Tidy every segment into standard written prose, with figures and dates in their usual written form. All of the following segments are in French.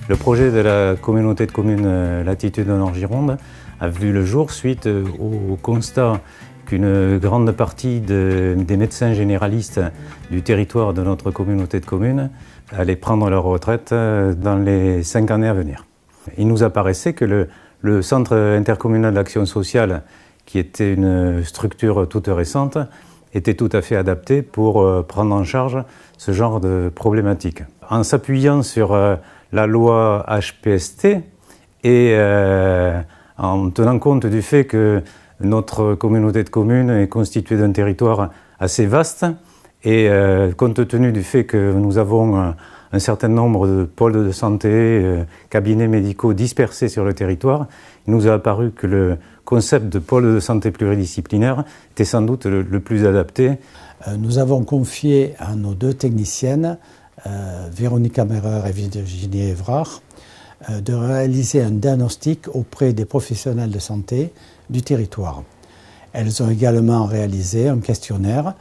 Le projet de la communauté de communes Latitude Nord Gironde a vu le jour suite au constat qu'une grande partie des médecins généralistes du territoire de notre communauté de communes allaient prendre leur retraite dans les 5 années à venir. Il nous apparaissait que le Centre intercommunal d'action sociale, qui était une structure toute récente, était tout à fait adapté pour prendre en charge ce genre de problématiques. En s'appuyant sur la loi HPST et en tenant compte du fait que notre communauté de communes est constituée d'un territoire assez vaste et compte tenu du fait que nous avons un certain nombre de pôles de santé, cabinets médicaux dispersés sur le territoire, il nous a apparu que le concept de pôle de santé pluridisciplinaire était sans doute le plus adapté. Nous avons confié à nos 2 techniciennes, Véronica Merer et Virginie Evrard, de réaliser un diagnostic auprès des professionnels de santé du territoire. Elles ont également réalisé un questionnaire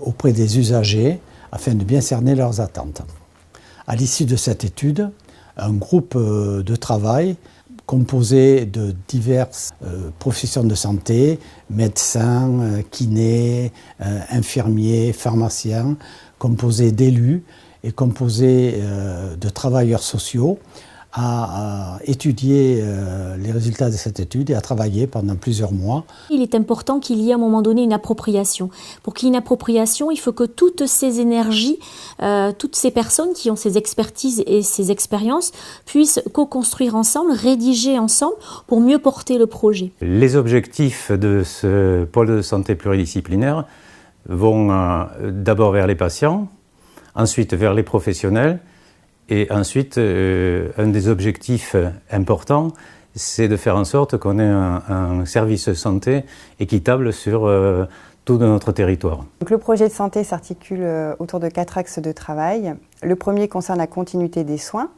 auprès des usagers afin de bien cerner leurs attentes. À l'issue de cette étude, un groupe de travail composé de diverses professions de santé, médecins, kinés, infirmiers, pharmaciens, composé d'élus et composé de travailleurs sociaux, à étudier les résultats de cette étude et à travailler pendant plusieurs mois. Il est important qu'il y ait à un moment donné une appropriation. Pour qu'il y ait une appropriation, il faut que toutes ces énergies, toutes ces personnes qui ont ces expertises et ces expériences puissent co-construire ensemble, rédiger ensemble pour mieux porter le projet. Les objectifs de ce pôle de santé pluridisciplinaire vont d'abord vers les patients, ensuite vers les professionnels. Et ensuite, un des objectifs importants, c'est de faire en sorte qu'on ait un service santé équitable sur tout notre territoire. Donc, le projet de santé s'articule autour de 4 axes de travail. Le premier concerne la continuité des soins,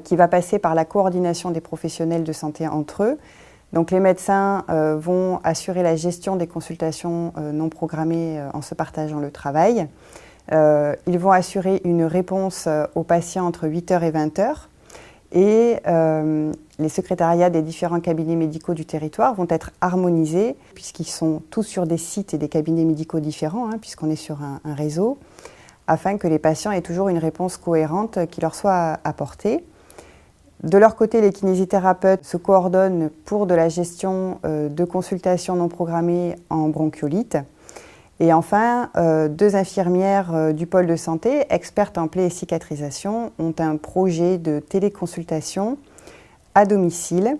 qui va passer par la coordination des professionnels de santé entre eux. Donc, les médecins vont assurer la gestion des consultations non programmées en se partageant le travail. Ils vont assurer une réponse aux patients entre 8h et 20h et les secrétariats des différents cabinets médicaux du territoire vont être harmonisés puisqu'ils sont tous sur des sites et des cabinets médicaux différents, puisqu'on est sur un réseau, afin que les patients aient toujours une réponse cohérente qui leur soit apportée. De leur côté, les kinésithérapeutes se coordonnent pour de la gestion de consultations non programmées en bronchiolite. Et enfin, 2 infirmières du pôle de santé, expertes en plaies et cicatrisation, ont un projet de téléconsultation à domicile.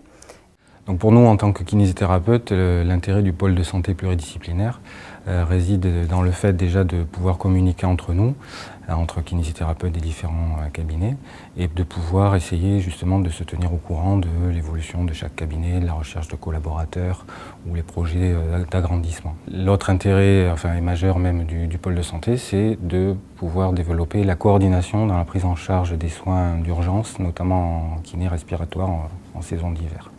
Donc pour nous, en tant que kinésithérapeute, l'intérêt du pôle de santé pluridisciplinaire réside dans le fait déjà de pouvoir communiquer entre nous, entre kinésithérapeutes des différents cabinets, et de pouvoir essayer justement de se tenir au courant de l'évolution de chaque cabinet, de la recherche de collaborateurs ou les projets d'agrandissement. L'autre intérêt, et majeur même du pôle de santé, c'est de pouvoir développer la coordination dans la prise en charge des soins d'urgence, notamment en kiné respiratoire en saison d'hiver.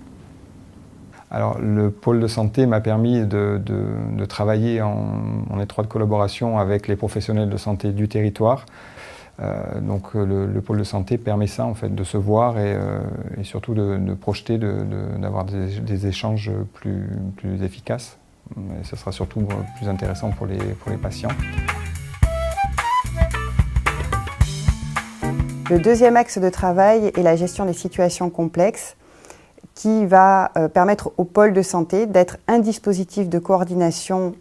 Alors, le pôle de santé m'a permis de travailler en étroite collaboration avec les professionnels de santé du territoire. Donc le pôle de santé permet ça, en fait, de se voir et surtout de projeter, d'avoir des échanges plus efficaces. Et ce sera surtout plus intéressant pour les patients. Le deuxième axe de travail est la gestion des situations complexes, qui va permettre au pôle de santé d'être un dispositif de coordination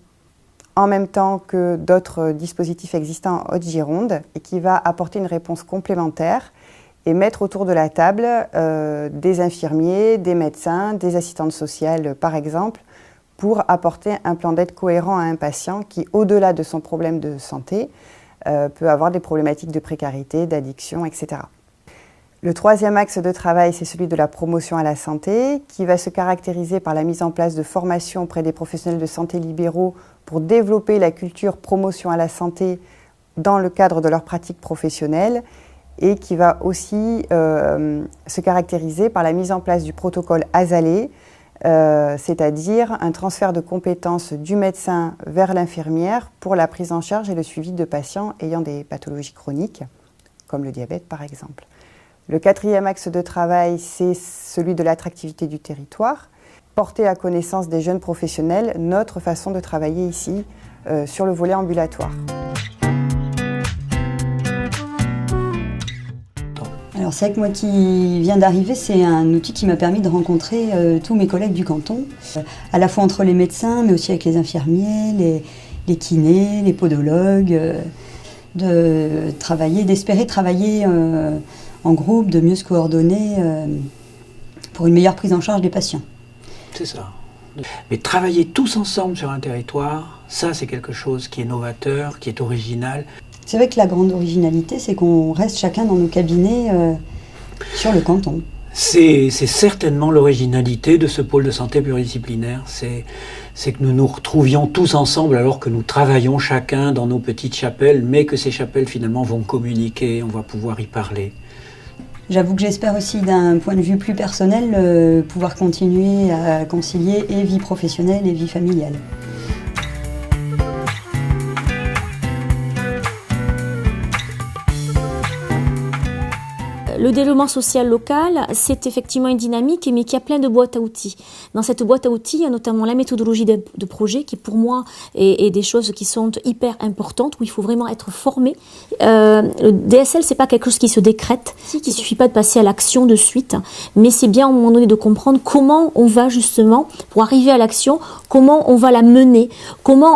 en même temps que d'autres dispositifs existants en Haute-Gironde et qui va apporter une réponse complémentaire et mettre autour de la table des infirmiers, des médecins, des assistantes sociales par exemple, pour apporter un plan d'aide cohérent à un patient qui, au-delà de son problème de santé, peut avoir des problématiques de précarité, d'addiction, etc. Le troisième axe de travail, c'est celui de la promotion à la santé, qui va se caractériser par la mise en place de formations auprès des professionnels de santé libéraux pour développer la culture promotion à la santé dans le cadre de leur pratique professionnelle et qui va aussi se caractériser par la mise en place du protocole ASALE, c'est-à-dire un transfert de compétences du médecin vers l'infirmière pour la prise en charge et le suivi de patients ayant des pathologies chroniques, comme le diabète par exemple. Le quatrième axe de travail, c'est celui de l'attractivité du territoire. Porter à connaissance des jeunes professionnels notre façon de travailler ici sur le volet ambulatoire. Alors c'est vrai que moi qui viens d'arriver, c'est un outil qui m'a permis de rencontrer tous mes collègues du canton, à la fois entre les médecins, mais aussi avec les infirmiers, les kinés, les podologues, d'espérer travailler en groupe, de mieux se coordonner pour une meilleure prise en charge des patients. C'est ça. Mais travailler tous ensemble sur un territoire, ça c'est quelque chose qui est novateur, qui est original. C'est vrai que la grande originalité, c'est qu'on reste chacun dans nos cabinets sur le canton. C'est certainement l'originalité de ce pôle de santé pluridisciplinaire. C'est que nous nous retrouvions tous ensemble alors que nous travaillons chacun dans nos petites chapelles, mais que ces chapelles finalement vont communiquer, on va pouvoir y parler. J'avoue que j'espère aussi d'un point de vue plus personnel pouvoir continuer à concilier et vie professionnelle et vie familiale. Le développement social local, c'est effectivement une dynamique, mais qui a plein de boîtes à outils. Dans cette boîte à outils, il y a notamment la méthodologie de projet, qui pour moi est des choses qui sont hyper importantes, où il faut vraiment être formé. Le DSL, c'est pas quelque chose qui se décrète, il suffit pas de passer à l'action de suite, mais c'est bien à un moment donné de comprendre comment on va justement, pour arriver à l'action, comment on va la mener,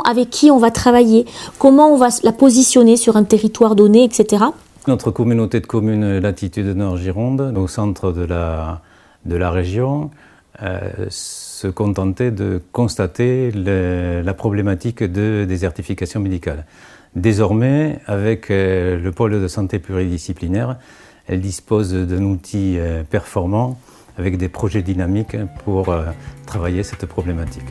avec qui on va travailler, comment on va la positionner sur un territoire donné, etc. Notre communauté de communes Latitude Nord Gironde, au centre de la région, se contentait de constater la problématique de désertification médicale. Désormais, avec le pôle de santé pluridisciplinaire, elle dispose d'un outil performant avec des projets dynamiques pour travailler cette problématique.